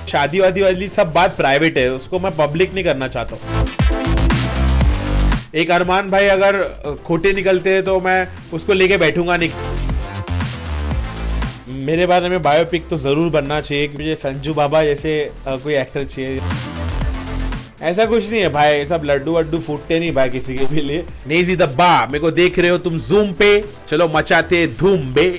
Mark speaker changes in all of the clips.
Speaker 1: शादी वादी वाली सब बात प्राइवेट है, उसको मैं पब्लिक नहीं करना चाहता हूँ। एक अरमान भाई अगर खोटे निकलते हैं तो मैं उसको लेके बैठूंगा नहीं। मेरे बारे में बायोपिक तो जरूर बनना चाहिए कि मुझे संजू बाबा जैसे कोई एक्टर चाहिए। ऐसा कुछ नहीं है भाई, सब लड्डू वड्डू फूटते नहीं भाई किसी के भी लिए। नेजी दब्बा मेरे को देख रहे हो तुम जूम पे, चलो मचाते धूम बे।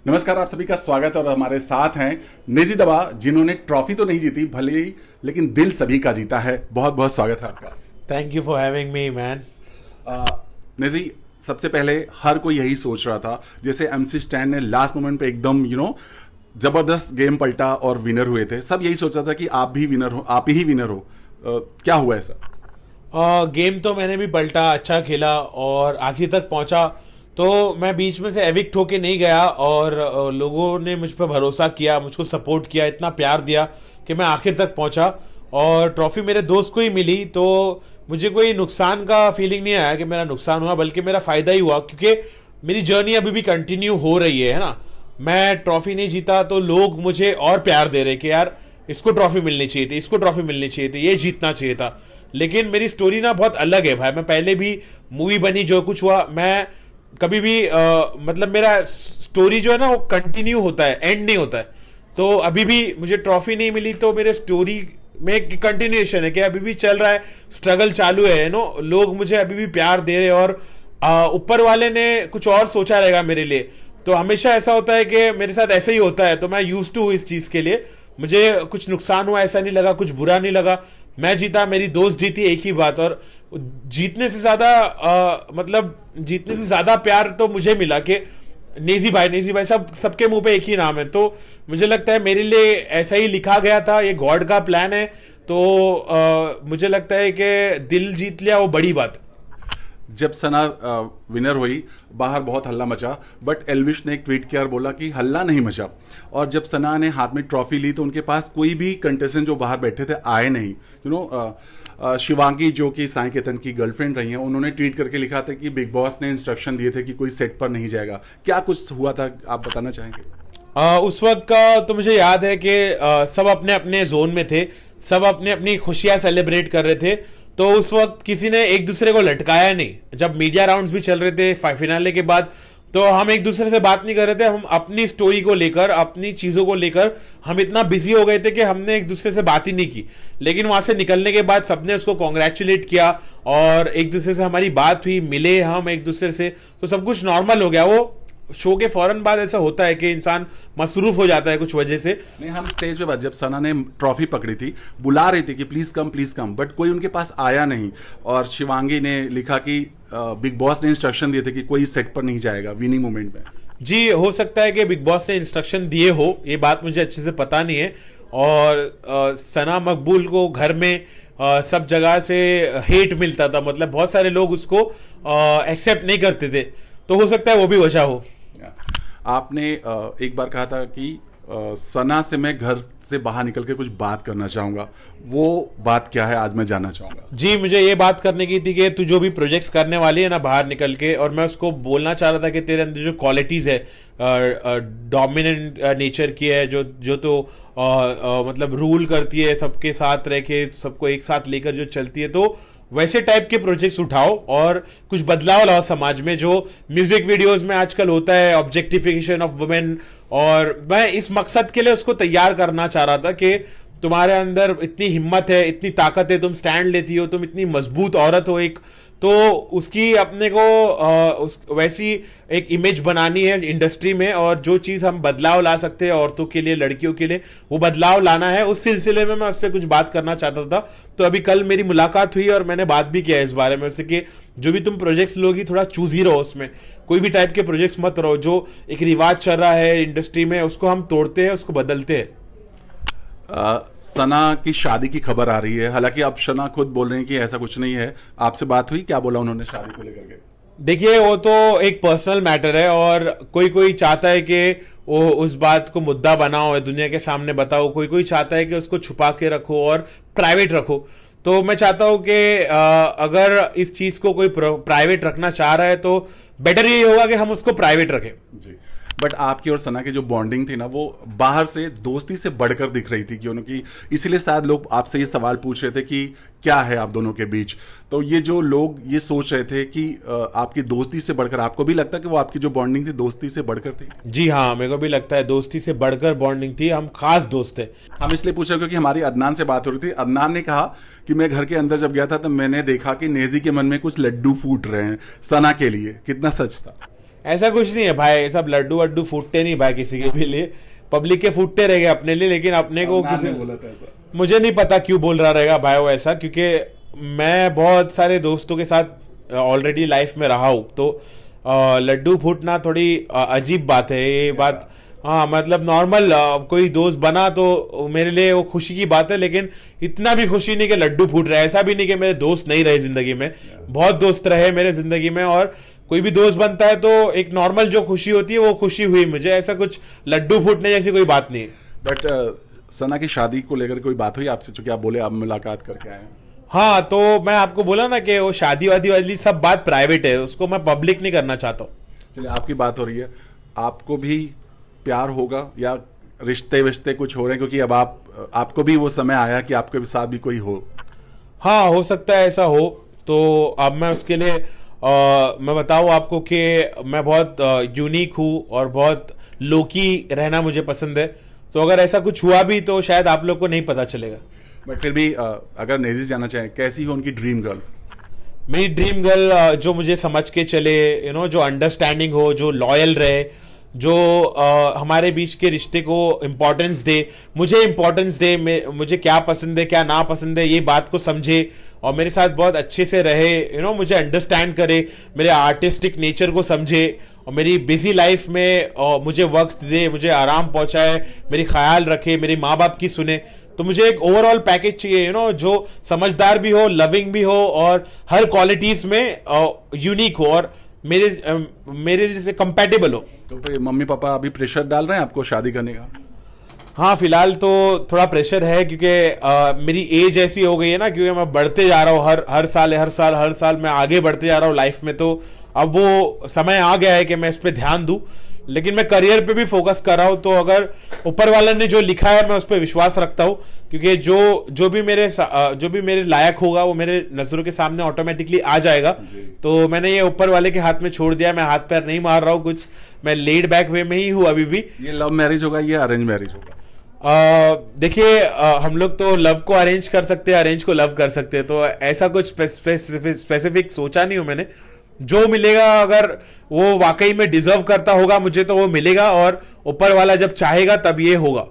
Speaker 2: नमस्कार, आप सभी का स्वागत है और हमारे साथ हैं नेजी दबा, जिन्होंने ट्रॉफी तो नहीं जीती भले ही, लेकिन दिल सभी का जीता है। बहुत बहुत स्वागत है आपका।
Speaker 1: Thank you for having me man.
Speaker 2: Naezy, सबसे पहले हर कोई यही सोच रहा था, जैसे एमसी स्टैन ने लास्ट मोमेंट पे एकदम जबरदस्त गेम पलटा और विनर हुए थे। सब यही सोच रहा था कि आप भी विनर हो, आप ही विनर हो। क्या हुआ ऐसा?
Speaker 1: गेम तो मैंने भी पलटा, अच्छा खेला और आखिर तक पहुंचा। तो मैं बीच में से एविक्ट होके नहीं गया और लोगों ने मुझ पर भरोसा किया, मुझको सपोर्ट किया, इतना प्यार दिया कि मैं आखिर तक पहुंचा और ट्रॉफी मेरे दोस्त को ही मिली। तो मुझे कोई नुकसान का फीलिंग नहीं आया कि मेरा नुकसान हुआ, बल्कि मेरा फायदा ही हुआ, क्योंकि मेरी जर्नी अभी भी कंटिन्यू हो रही है ना। मैं ट्रॉफी नहीं जीता तो लोग मुझे और प्यार दे रहे कि यार इसको ट्रॉफी मिलनी चाहिए थी, इसको ट्रॉफी मिलनी चाहिए थी, ये जीतना चाहिए था। लेकिन मेरी स्टोरी ना बहुत अलग है भाई। मैं पहले भी मूवी बनी, जो कुछ हुआ, मैं कभी भी मतलब मेरा स्टोरी जो है ना वो कंटिन्यू होता है, एंड नहीं होता है। तो अभी भी मुझे ट्रॉफी नहीं मिली तो मेरे स्टोरी में एक कंटिन्यूएशन है कि अभी भी चल रहा है, स्ट्रगल चालू है लोग मुझे अभी भी प्यार दे रहे और ऊपर वाले ने कुछ और सोचा रहेगा मेरे लिए। तो हमेशा ऐसा होता है कि मेरे साथ ऐसे ही होता है, तो मैं यूज टू इस चीज के लिए। मुझे कुछ नुकसान हुआ ऐसा नहीं लगा, कुछ बुरा नहीं लगा। मैं जीता, मेरी दोस्त जीती, एक ही बात। और जीतने से ज्यादा प्यार तो मुझे मिला कि नेजी भाई सबके मुंह पे एक ही नाम है। तो मुझे लगता है मेरे लिए ऐसा ही लिखा गया था, ये गॉड का प्लान है। तो मुझे लगता है कि दिल जीत लिया, वो बड़ी बात।
Speaker 2: जब सना विनर हुई, बाहर बहुत हल्ला मचा, बट एल्विश ने एक ट्वीट किया और बोला कि हल्ला नहीं मचा। और जब सना ने हाथ में ट्रॉफी ली तो उनके पास कोई भी कंटेस्टेंट जो बाहर बैठे थे आए नहीं। शिवांगी, जो कि साई केतन की गर्लफ्रेंड रही हैं, उन्होंने ट्वीट करके लिखा था कि बिग बॉस ने इंस्ट्रक्शन दिए थे कि कोई सेट पर नहीं जाएगा। क्या कुछ हुआ था, आप बताना चाहेंगे?
Speaker 1: उस वक्त का तो मुझे याद है कि सब अपने अपने जोन में थे, सब अपने अपनी खुशियां सेलिब्रेट कर रहे थे। तो उस वक्त किसी ने एक दूसरे को लटकाया नहीं। जब मीडिया राउंड्स भी चल रहे थे फिनाले के बाद, तो हम एक दूसरे से बात नहीं कर रहे थे। हम अपनी स्टोरी को लेकर, अपनी चीजों को लेकर हम इतना बिजी हो गए थे कि हमने एक दूसरे से बात ही नहीं की। लेकिन वहां से निकलने के बाद सबने उसको कॉन्ग्रेचुलेट किया और एक दूसरे से हमारी बात हुई, मिले हम एक दूसरे से, तो सब कुछ नॉर्मल हो गया। वो शो के फौरन बाद ऐसा होता है कि इंसान मसरूफ हो जाता है कुछ वजह से।
Speaker 2: नहीं, हम स्टेज पे बाद जब सना ने ट्रॉफी पकड़ी थी, बुला रही थी कि प्लीज कम, बट कोई उनके पास आया नहीं। और शिवांगी ने लिखा कि बिग बॉस ने इंस्ट्रक्शन दिए थे कि कोई सेट पर नहीं जाएगा विनिंग मोमेंट में।
Speaker 1: जी, हो सकता है कि बिग बॉस ने इंस्ट्रक्शन दिए हो, ये बात मुझे अच्छे से पता नहीं है। और सना मकबूल को घर में सब जगह से हेट मिलता था, मतलब बहुत सारे लोग उसको एक्सेप्ट नहीं करते थे। तो हो सकता है वो भी वजह हो।
Speaker 2: आपने एक बार कहा था कि सना से मैं घर से बाहर निकल के कुछ बात करना चाहूंगा। वो बात क्या है, आज मैं जानना चाहूंगा।
Speaker 1: जी, मुझे ये बात करने की थी कि तू जो भी प्रोजेक्ट्स करने वाली है ना बाहर निकल के, और मैं उसको बोलना चाह रहा था कि तेरे अंदर जो क्वालिटीज है, डोमिनेंट नेचर की है, जो तो मतलब रूल करती है, सबके साथ रह के सबको एक साथ लेकर जो चलती है, तो वैसे टाइप के प्रोजेक्ट्स उठाओ और कुछ बदलाव लाओ समाज में। जो म्यूजिक वीडियोस में आजकल होता है, ऑब्जेक्टिफिकेशन ऑफ वुमेन, और मैं इस मकसद के लिए उसको तैयार करना चाह रहा था कि तुम्हारे अंदर इतनी हिम्मत है, इतनी ताकत है, तुम स्टैंड लेती हो, तुम इतनी मजबूत औरत हो एक, तो उसकी अपने को वैसी एक इमेज बनानी है इंडस्ट्री में। और जो चीज हम बदलाव ला सकते हैं औरतों के लिए, लड़कियों के लिए, वो बदलाव लाना है। उस सिलसिले में मैं उससे कुछ बात करना चाहता था। तो अभी कल मेरी मुलाकात हुई और मैंने बात भी किया इस बारे में उससे कि जो भी तुम प्रोजेक्ट्स लोगी, थोड़ा चूजी रहो उसमें, कोई भी टाइप के प्रोजेक्ट्स मत रहो। जो एक रिवाज चल रहा है इंडस्ट्री में, उसको हम तोड़ते हैं, उसको बदलते हैं।
Speaker 2: सना की शादी की खबर आ रही है, हालांकि अब सना खुद बोल रहे हैं कि ऐसा कुछ नहीं है। आपसे बात हुई, क्या बोला उन्होंने शादी को लेकर के?
Speaker 1: देखिए, वो तो एक पर्सनल मैटर है और कोई चाहता है कि वो उस बात को मुद्दा बनाओ, दुनिया के सामने बताओ, कोई चाहता है कि उसको छुपा के रखो और प्राइवेट रखो। तो मैं चाहता हूं कि अगर इस चीज को कोई प्राइवेट रखना चाह रहा है तो बेटर यही होगा कि हम उसको प्राइवेट रखें।
Speaker 2: जी, बट आपकी और सना की जो बॉन्डिंग थी ना, वो बाहर से दोस्ती से बढ़कर दिख रही थी कि उनकी, इसीलिए शायद लोग आपसे ये सवाल पूछ रहे थे कि क्या है आप दोनों के बीच। तो ये जो लोग ये सोच रहे थे कि आपकी दोस्ती से बढ़कर, आपको भी लगता है कि वो आपकी जो बॉन्डिंग थी दोस्ती से बढ़कर थी?
Speaker 1: जी हाँ, मेरे को भी लगता है दोस्ती से बढ़कर बॉन्डिंग थी, हम खास दोस्त थे।
Speaker 2: हम इसलिए पूछ रहे क्योंकि हमारी अदनान से बात हो रही थी। अदनान ने कहा कि मैं घर के अंदर जब गया था तो मैंने देखा कि नेजी के मन में कुछ लड्डू फूट रहे हैं सना के लिए। कितना सच था?
Speaker 1: ऐसा कुछ नहीं है भाई, सब लड्डू वड्डू फूटते नहीं भाई किसी के भी लिए, पब्लिक के फूटते रहेंगे अपने लिए, लेकिन अपने को
Speaker 2: अदनान
Speaker 1: किसी
Speaker 2: ने बोला था ऐसा।
Speaker 1: मुझे नहीं पता क्यों बोल रहा रहेगा भाई वो ऐसा, क्योंकि मैं बहुत सारे दोस्तों के साथ ऑलरेडी लाइफ में रहा हूँ, तो लड्डू फूटना थोड़ी अजीब बात है ये बात। हाँ मतलब नॉर्मल कोई दोस्त बना तो मेरे लिए वो खुशी की बात है, लेकिन इतना भी खुशी नहीं कि लड्डू फूट रहा है। ऐसा भी नहीं कि मेरे दोस्त नहीं रहे जिंदगी में, बहुत दोस्त रहे मेरे जिंदगी में, और कोई भी दोस्त बनता है तो एक नॉर्मल जो खुशी होती है वो खुशी हुई मुझे, ऐसा कुछ लड्डू फूटने जैसी कोई बात नहीं है।
Speaker 2: बट सना की शादी को लेकर कोई बात हुई आपसे, चूंकि आप बोले आप मुलाकात करके आए हैं?
Speaker 1: हाँ तो मैं आपको बोला ना कि वो शादी वादी वाली सब बात प्राइवेट है, उसको मैं पब्लिक नहीं करना चाहता हूँ।
Speaker 2: चलिए, आपकी बात हो रही है, आपको भी प्यार होगा या रिश्ते विश्ते कुछ हो रहे हैं? क्योंकि अब आपको भी वो समय आया कि आपके साथ भी कोई हो।
Speaker 1: हाँ हो सकता है ऐसा हो, तो अब मैं उसके लिए मैं बताऊँ आपको कि मैं बहुत यूनिक हूँ और बहुत लोकी रहना मुझे पसंद है, तो अगर ऐसा कुछ हुआ भी तो शायद आप लोग को नहीं पता चलेगा।
Speaker 2: बट फिर भी अगर नेजी जाना चाहें, कैसी हो उनकी ड्रीम गर्ल?
Speaker 1: मेरी ड्रीम गर्ल जो मुझे समझ के चले, जो अंडरस्टैंडिंग हो, जो लॉयल रहे, जो हमारे बीच के रिश्ते को इम्पोर्टेंस दे, मुझे इम्पोर्टेंस दे, मुझे क्या पसंद है क्या ना पसंद है ये बात को समझे और मेरे साथ बहुत अच्छे से रहे, मुझे अंडरस्टैंड करे, मेरे आर्टिस्टिक नेचर को समझे और मेरी बिजी लाइफ में मुझे वक्त दे, मुझे आराम पहुंचाए, मेरी ख्याल रखे, मेरे माँ बाप की सुने। तो मुझे एक ओवरऑल पैकेज चाहिए, जो समझदार भी हो, लविंग भी हो और हर क्वालिटीज में यूनिक हो और मेरे जैसे कंपैटिबल हो।
Speaker 2: तो फिर मम्मी पापा अभी प्रेशर डाल रहे हैं आपको शादी करने का?
Speaker 1: हाँ फिलहाल तो थोड़ा प्रेशर है, क्योंकि मेरी एज ऐसी हो गई है ना, क्योंकि मैं बढ़ते जा रहा हूँ हर साल मैं आगे बढ़ते जा रहा हूँ लाइफ में, तो अब वो समय आ गया है कि मैं इस पे ध्यान दूं। लेकिन मैं करियर पे भी फोकस कर रहा हूँ, तो अगर ऊपर वाले ने जो लिखा है मैं उस पर विश्वास रखता हूँ, क्योंकि जो भी मेरे लायक होगा वो मेरे नजरों के सामने ऑटोमेटिकली आ जाएगा। तो मैंने ये ऊपर वाले के हाथ में छोड़ दिया, मैं हाथ पैर नहीं मार रहा हूँ कुछ, मैं लेड बैक वे में ही हूँ अभी भी।
Speaker 2: ये लव मैरिज होगा या अरेंज मैरिज होगा?
Speaker 1: देखिए हम लोग तो लव को अरेंज कर सकते हैं, अरेंज को लव कर सकते हैं, तो ऐसा कुछ स्पेसिफिक सोचा नहीं हूं मैंने। जो मिलेगा अगर वो वाकई में डिजर्व करता होगा मुझे तो वो मिलेगा, और ऊपर वाला जब चाहेगा तब ये होगा।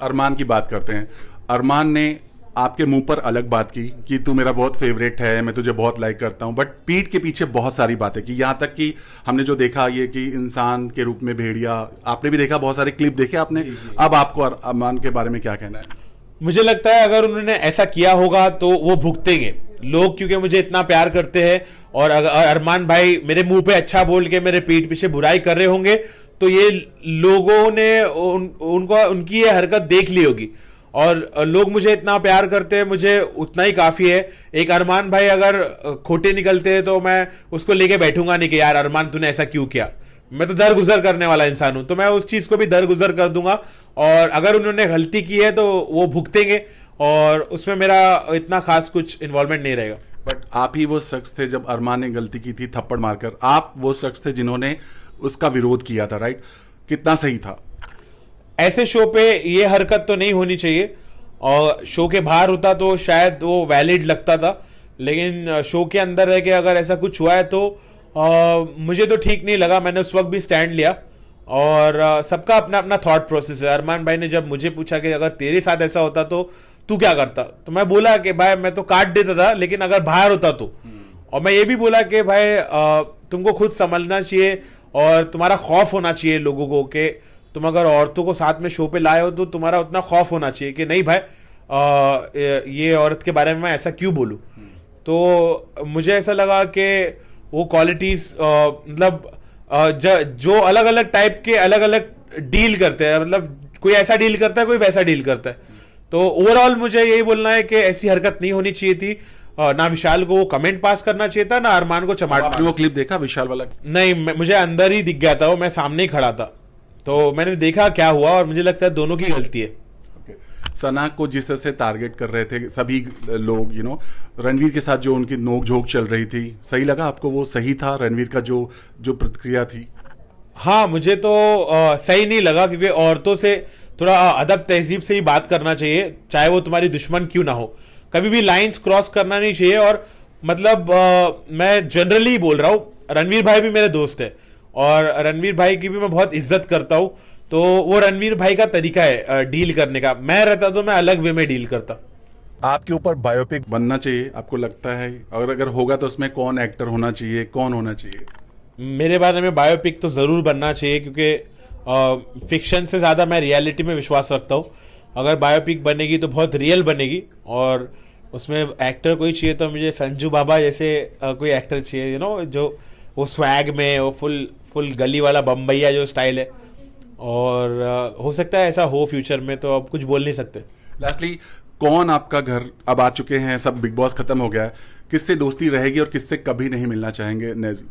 Speaker 2: अरमान की बात करते हैं। अरमान ने आपके मुंह पर अलग बात की कि तू मेरा बहुत फेवरेट है, मैं तुझे बहुत लाइक करता हूं, बट पीठ के पीछे बहुत सारी बातें की, यहां तक कि हमने जो देखा ये कि इंसान के रूप में भेड़िया, आपने भी देखा, बहुत सारे क्लिप देखे आपने। अब आपको अरमान के बारे में क्या कहना है?
Speaker 1: मुझे लगता है अगर उन्होंने ऐसा किया होगा तो वो भुगतेंगे लोग, क्योंकि मुझे इतना प्यार करते हैं, और अगर अरमान भाई मेरे मुंह पे अच्छा बोल के मेरे पीठ पीछे बुराई कर रहे होंगे तो ये लोगों ने उनकी ये हरकत देख ली होगी, और लोग मुझे इतना प्यार करते हैं, मुझे उतना ही काफी है। एक अरमान भाई अगर खोटे निकलते हैं तो मैं उसको लेके बैठूंगा नहीं कि यार अरमान तूने ऐसा क्यों किया। मैं तो दरगुजर करने वाला इंसान हूं, तो मैं उस चीज को भी दरगुजर कर दूंगा, और अगर उन्होंने गलती की है तो वो भुगतेंगे, और उसमें मेरा इतना खास कुछ इन्वॉल्वमेंट नहीं रहेगा।
Speaker 2: बट आप ही वो शख्स थे, जब अरमान ने गलती की थी थप्पड़ मारकर, आप वो शख्स थे जिन्होंने उसका विरोध किया था, राइट? कितना सही था?
Speaker 1: ऐसे शो पे ये हरकत तो नहीं होनी चाहिए, और शो के बाहर होता तो शायद वो वैलिड लगता था, लेकिन शो के अंदर रह के अगर ऐसा कुछ हुआ है तो मुझे तो ठीक नहीं लगा। मैंने उस वक्त भी स्टैंड लिया, और सबका अपना अपना थॉट प्रोसेस है। अरमान भाई ने जब मुझे पूछा कि अगर तेरे साथ ऐसा होता तो तू क्या करता, तो मैं बोला कि भाई मैं तो काट देता था, लेकिन अगर बाहर होता तो। और मैं ये भी बोला कि भाई तुमको खुद समझना चाहिए और तुम्हारा खौफ होना चाहिए लोगों को, कि तुम अगर औरतों को साथ में शो पे लाए हो तो तुम्हारा उतना खौफ होना चाहिए कि नहीं भाई ये औरत के बारे में मैं ऐसा क्यों बोलूं। तो मुझे ऐसा लगा कि वो क्वालिटीज मतलब जो अलग अलग टाइप के अलग अलग डील करते हैं, मतलब कोई ऐसा डील करता है कोई वैसा डील करता है, तो ओवरऑल मुझे यही बोलना है कि ऐसी हरकत नहीं होनी चाहिए थी। ना विशाल को कमेंट पास करना चाहिए था, ना अरमान को चमाट।
Speaker 2: आपने वो क्लिप देखा विशाल वाला?
Speaker 1: नहीं, मुझे अंदर ही दिख गया था वो, मैं सामने ही खड़ा था। तो मैंने देखा क्या हुआ और मुझे लगता है दोनों की गलती है।
Speaker 2: Okay. सना को जिस तरह से टारगेट कर रहे थे सभी लोग, रणवीर के साथ जो उनकी नोक झोंक चल रही थी, सही लगा आपको? वो सही था रणवीर का जो जो प्रतिक्रिया थी?
Speaker 1: हाँ, मुझे तो सही नहीं लगा, क्योंकि औरतों से थोड़ा अदब तहजीब से ही बात करना चाहिए, चाहे वो तुम्हारी दुश्मन क्यों ना हो। कभी भी लाइंस क्रॉस करना नहीं चाहिए। और मतलब मैं जनरली बोल रहा हूँ, रणवीर भाई भी मेरे दोस्त है और रणवीर भाई की भी मैं बहुत इज्जत करता हूँ। तो वो रणवीर भाई का तरीका है डील करने का। मैं रहता तो मैं अलग वे में डील करता।
Speaker 2: आपके ऊपर बायोपिक बनना चाहिए आपको लगता है? अगर होगा तो उसमें कौन एक्टर होना चाहिए, कौन होना चाहिए?
Speaker 1: मेरे बारे में बायोपिक तो ज़रूर बनना चाहिए, क्योंकि फिक्शन से ज़्यादा मैं रियलिटी में विश्वास रखता हूँ। अगर बायोपिक बनेगी तो बहुत रियल बनेगी, और उसमें एक्टर कोई चाहिए तो मुझे संजू बाबा जैसे कोई एक्टर चाहिए, जो वो स्वैग में वो फुल गली वाला बम्बैया जो स्टाइल है। और हो सकता है ऐसा हो फ्यूचर में, तो अब कुछ बोल नहीं सकते।
Speaker 2: लास्टली, कौन आपका घर अब आ चुके हैं, सब बिग बॉस खत्म हो गया है, किससे दोस्ती रहेगी और किससे कभी नहीं मिलना चाहेंगे नेजी?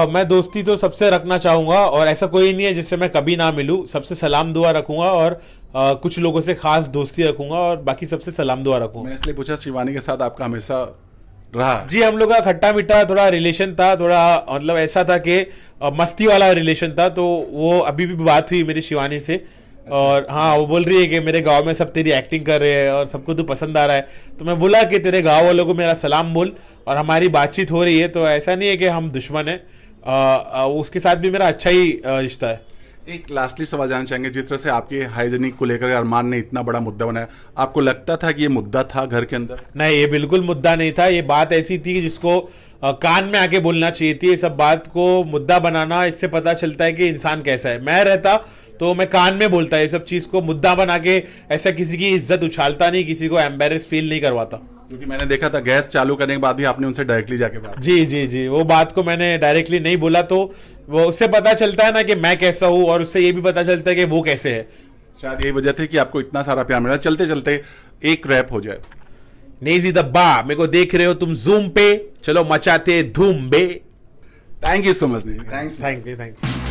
Speaker 1: मैं दोस्ती तो सबसे रखना चाहूंगा, और ऐसा कोई नहीं है जिससे मैं कभी ना मिलूं। सबसे सलाम दुआ रखूंगा, और कुछ लोगों से खास दोस्ती रखूंगा, और बाकी सबसे सलाम दुआ रखूंगा।
Speaker 2: मैंने इसलिए पूछा, शिवानी के साथ आपका हमेशा रहा?
Speaker 1: जी, हम लोग का खट्टा मीठा थोड़ा रिलेशन था, थोड़ा मतलब ऐसा था कि मस्ती वाला रिलेशन था। तो वो अभी भी बात हुई मेरी शिवानी से। और हाँ, वो बोल रही है कि मेरे गांव में सब तेरी एक्टिंग कर रहे हैं और सबको तू पसंद आ रहा है। तो मैं बोला कि तेरे गांव वालों को मेरा सलाम बोल, और हमारी बातचीत हो रही है। तो ऐसा नहीं है कि हम दुश्मन हैं, उसके साथ भी मेरा अच्छा ही रिश्ता है।
Speaker 2: एक लास्टली सवाल जानना चाहेंगे, जिस तरह से आपके हाइजीनिक को लेकर अरमान ने इतना बड़ा मुद्दा बनाया, आपको लगता था कि ये मुद्दा था घर के अंदर?
Speaker 1: नहीं, ये बिल्कुल मुद्दा नहीं था। ये बात ऐसी थी कि जिसको कान में आके बोलना चाहिए थी। ये सब बात को मुद्दा बनाना, इससे पता चलता है कि इंसान कैसा है। मैं रहता तो मैं कान में बोलता, ये सब चीज को मुद्दा बना के ऐसा किसी की इज्जत उछालता नहीं, किसी को एम्बेरस फील नहीं करवाता।
Speaker 2: क्योंकि मैंने देखा था गैस चालू करने के बाद भी आपने उनसे डायरेक्टली जाके बात।
Speaker 1: जी जी जी, वो बात को मैंने डायरेक्टली नहीं बोला। तो वो उससे पता चलता है ना कि मैं कैसा हूँ, और उससे ये भी पता चलता है कि वो कैसे है।
Speaker 2: शायद यही वजह थी कि आपको इतना सारा प्यार मिला। चलते चलते एक रैप हो जाए।
Speaker 1: नेजी दब्बा, मेरे को देख रहे हो तुम जूम पे, चलो मचाते धूम बे।
Speaker 2: Thank you so much. Thanks.
Speaker 1: Thank you.